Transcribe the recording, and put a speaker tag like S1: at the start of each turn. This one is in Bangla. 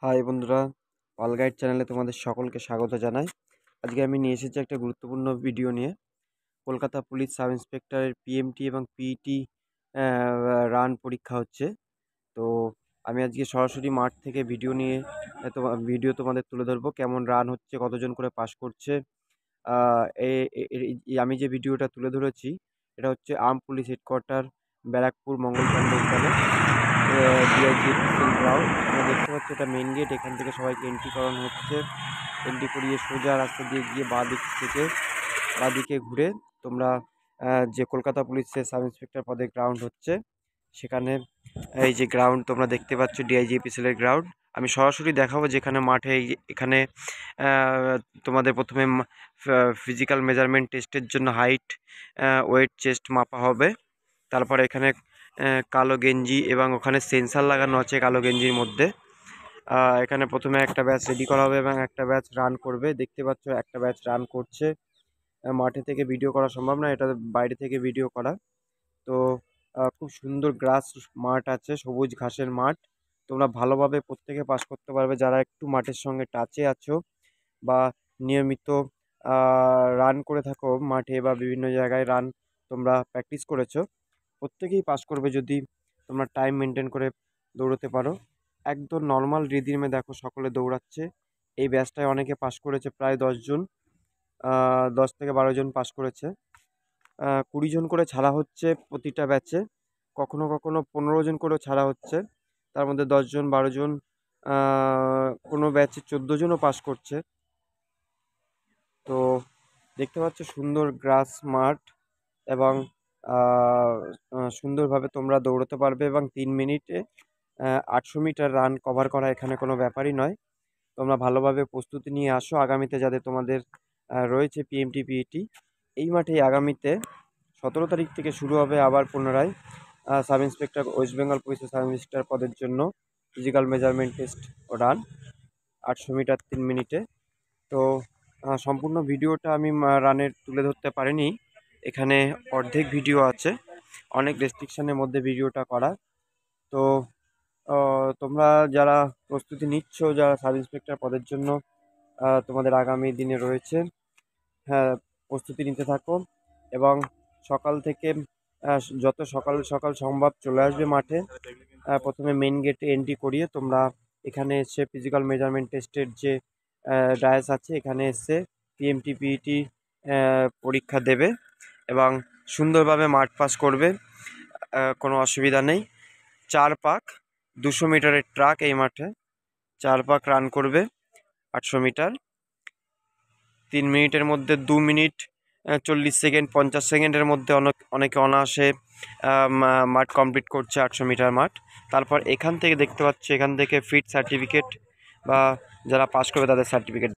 S1: হাই বন্ধুরা, অল গাইড চ্যানেলে তোমাদের সকলকে স্বাগত জানাই। আজকে আমি নিয়ে এসেছি একটা গুরুত্বপূর্ণ ভিডিও নিয়ে। কলকাতা পুলিশ সাব ইন্সপেক্টরের পিএমটি এবং পিইটি রান পরীক্ষা হচ্ছে। তো আমি আজকে সরাসরি মাঠ থেকে ভিডিও নিয়ে তোমাদের তুলে ধরবো, কেমন রান হচ্ছে, কতজন করে পাস করছে। আমি যে ভিডিওটা তুলে ধরেছি এটা হচ্ছে আর্ম পুলিশ হেডকোয়ার্টার, ব্যারাকপুর মঙ্গলচন্দ্র উদ্যানে ডিআইজিএফসিএল গ্রাউন্ড। তোমরা দেখতে পাচ্ছ এটা মেন গেট। এখান থেকে সবাইকে এন্ট্রি করানো হচ্ছে। এন্ট্রি করিয়ে সোজা রাস্তা দিয়ে গিয়ে বাঁ দিকে ঘুরে তোমরা যে কলকাতা পুলিশের সাব ইন্সপেক্টর পদে গ্রাউন্ড হচ্ছে সেখানে, এই যে গ্রাউন্ড তোমরা দেখতে পাচ্ছ ডিআইজিএফসিএল এর গ্রাউন্ড। আমি সরাসরি দেখাবো যেখানে মাঠে। এখানে তোমাদের প্রথমে ফিজিক্যাল মেজারমেন্ট টেস্টের জন্য হাইট, ওয়েট, চেস্ট মাপা হবে। তারপর এখানে কালো গেঞ্জি এবং ওখানে সেন্সার লাগানো আছে কালো গেঞ্জির মধ্যে। এখানে প্রথমে একটা ব্যাচ রেডি করা হবে এবং একটা ব্যাচ রান করবে। দেখতে পাচ্ছ একটা ব্যাচ রান করছে। মাঠে থেকে ভিডিও করা সম্ভব না, এটা বাইরে থেকে ভিডিও করা। তো খুব সুন্দর গ্রাস মাঠ আছে, সবুজ ঘাসের মাঠ। তোমরা ভালোভাবে প্রত্যেকে পাস করতে পারবে যারা একটু মাঠের সঙ্গে টাচে আছো বা নিয়মিত রান করে থাকো মাঠে বা বিভিন্ন জায়গায় রান তোমরা প্র্যাকটিস করেছো। প্রত্যেকেই পাস করবে যদি তোমরা টাইম মেনটেন করে দৌড়তে পারো। একদম নর্মাল রিদিমে দেখো সকলে দৌড়াচ্ছে। এই ব্যাচটায় অনেকে পাস করেছে, প্রায় 10 জন, 10 থেকে 12 জন পাস করেছে। 20 জন করে ছাড়া হচ্ছে প্রতিটা ব্যাচে, কখনো কখনো 15 জন করেও ছাড়া হচ্ছে। তার মধ্যে 10 জন, 12 জন, কোনো ব্যাচে 14 জনও পাস করছে। তো দেখতে পাচ্ছ সুন্দর গ্রাস মাঠ এবং সুন্দরভাবে তোমরা দৌড়তে পারবে এবং 3 মিনিটে 800 মিটার রান কভার করা এখানে কোনো ব্যাপারই নয়। তোমরা ভালোভাবে প্রস্তুতি নিয়ে আসো আগামীতে, যাতে তোমাদের রয়েছে পিএমটি পিইটি। এই মাঠেই আগামীতে 17 তারিখ থেকে শুরু হবে আবার পুনরায় সাব ইন্সপেক্টর, ওয়েস্ট বেঙ্গল পুলিশের সাব ইন্সপেক্টর পদের জন্য ফিজিক্যাল মেজারমেন্ট টেস্ট ও রান 800 মিটার 3 মিনিটে। তো সম্পূর্ণ ভিডিওটা আমি রানের তুলে ধরতে পারিনি, এখানে অর্ধেক ভিডিও আছে, অনেক রেস্ট্রিকশনের মধ্যে ভিডিওটা করা। তো তোমরা যারা প্রস্তুতি নিচ্ছ, যারা সাব ইন্সপেক্টর পদের জন্য তোমাদের আগামী দিনে রয়েছে, হ্যাঁ, প্রস্তুতি নিতে থাকো এবং সকাল থেকে যত সকাল সকাল সম্ভব চলে আসবে মাঠে। প্রথমে মেন গেটে এন্ট্রি করিয়ে তোমরা এখানে এসে ফিজিক্যাল মেজারমেন্ট টেস্টের যে ডায়াস আছে এখানে এসে পিএমটি পিইটি পরীক্ষা দেবে এবং সুন্দরভাবে মাঠ পাস করবে। কোনো অসুবিধা নেই। 4 পাক 200 মিটারের ট্রাক এই মাঠে 4 পাক রান করবে 800 মিটার 3 মিনিটের মধ্যে। 2 মিনিট 40 সেকেন্ড 50 সেকেন্ডের মধ্যে অনেকে অনায়াসে মাঠ কমপ্লিট করছে 800 মিটার মাঠ। তারপর এখান থেকে দেখতে পাচ্ছি, এখান থেকে ফিট সার্টিফিকেট বা যারা পাস করবে তাদের সার্টিফিকেট